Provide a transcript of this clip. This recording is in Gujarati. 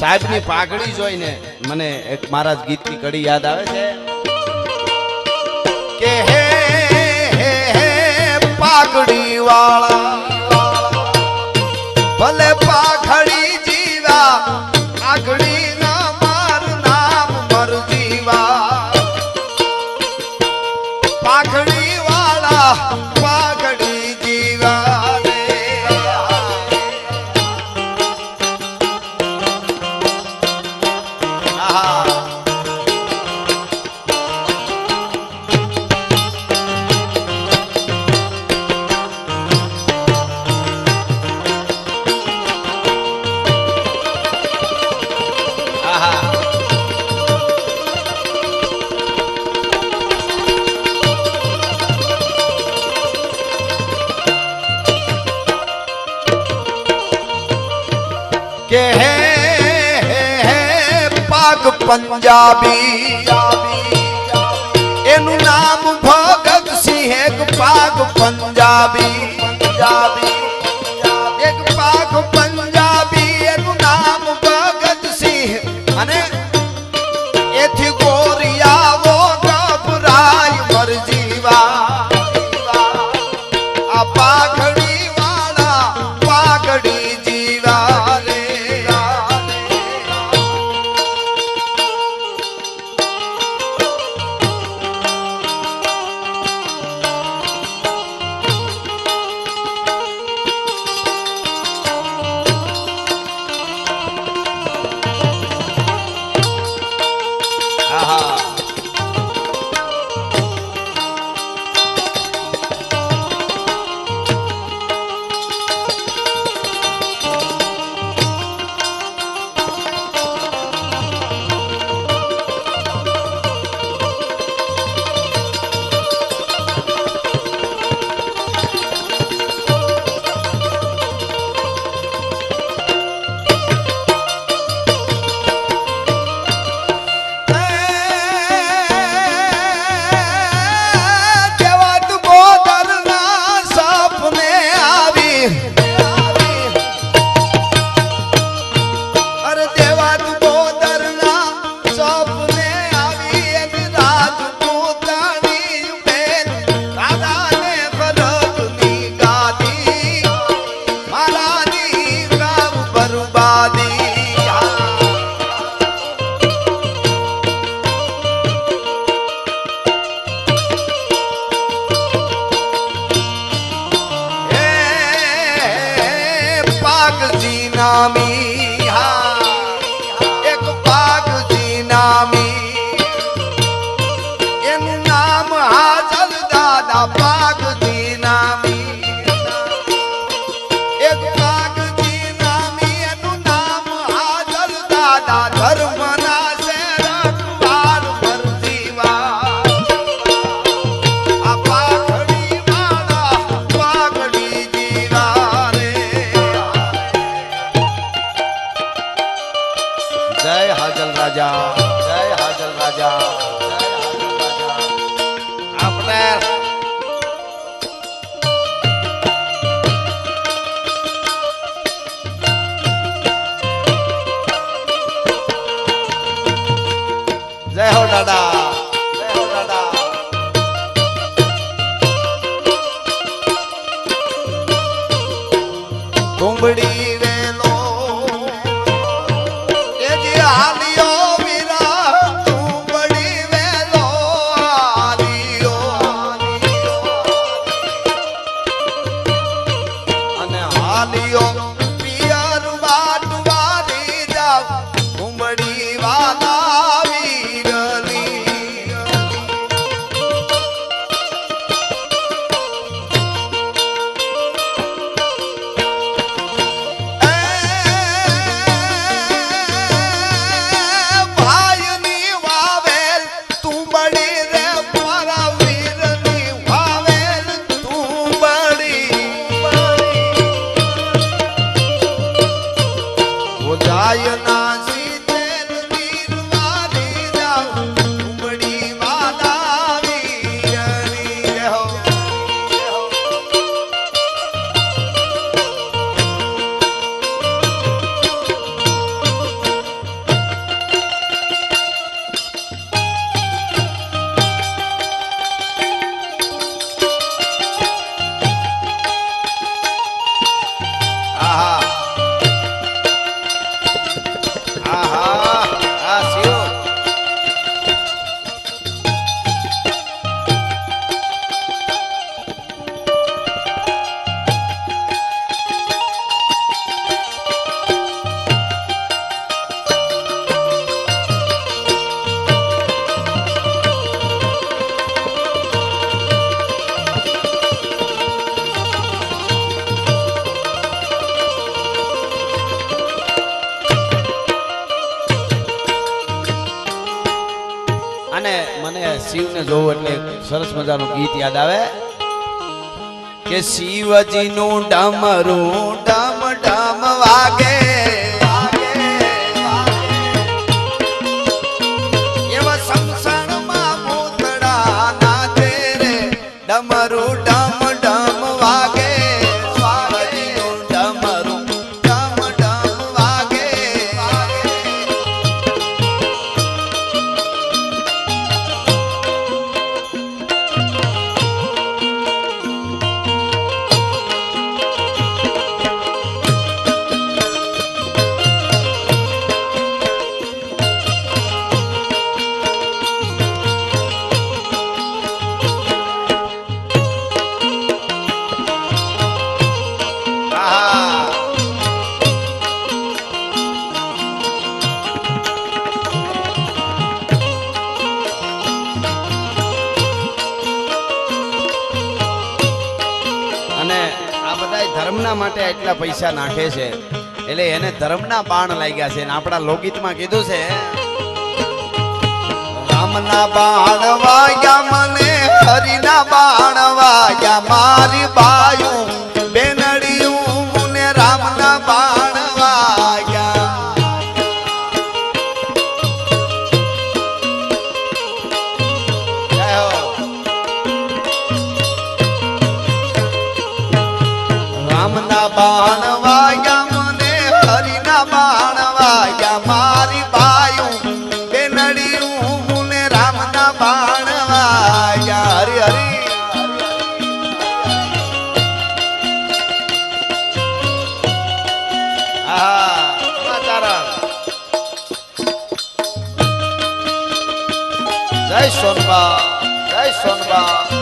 સાહેબની પાઘડી જોઈને મને એક મહારાજ ગીતની કડી યાદ આવે છે કે હે પાઘડી વાળા ભલે પાઘડી જીવા પાઘડી ના માર નામ મર જીવા પાઘડી વાળા પાઘડી જીવા કે હે પાક પંજાબી એનું નામ ભગત સિંહ એક પાક પંજાબી એક પાક પંજાબી એનું નામ ભગત સિંહ અને એથી ગોરિયાવો ગભરાય મર જીવા આ પાઘડી વાળા પાઘડી જીવા નામી એક પાઘજી નામી એનું નામ હાજર દાદા પાઘજી નામી એક પાઘજી નામી એનું નામ હાજર દાદા ધર્મના છે રખવાળ મર જીવા આ પાઘડી વાળા પાઘડી જીવા જય હાજલ રાજા જય હાજલ રાજા આપણે જય હો દાદા જય હો દાદા કુંબડી વેલો હાલિયો વીરા તું બડી વેલો હાલિયો અને હાલિયો પિયર વાટવારી જાવ કુંબડી વાલા વીરલી શિવને જોવું એટલે સરસ મજાનું ગીત યાદ આવે કે શિવજીનું ડમરું ડમ ડમ વાગે એવા સમસણમાં ભૂતડા નાચે રે ડમરું ડમ ડમ વાગે શિવજીનું ડમરું ડમ ડમ વાગે ધર્મના માટે એટલા પૈસા નાખે છે એટલે એને ધર્મના બાણ લાગ્યા છે અને આપણા લોકગીતમાં કીધું છે રામના બાણ વાગ્યા મને હરિના બાણ વાગ્યા મારી બાયું બેનડિયું ને રામના બાણ વાગ્યા જય હો રામના બાણ વાગ્યા મને હરિના બાણ વાગ્યા મારી બાયું બેનડિયું ને રામના બાણ વાગ્યા હરી હરી જય સોનબા જય સોનબા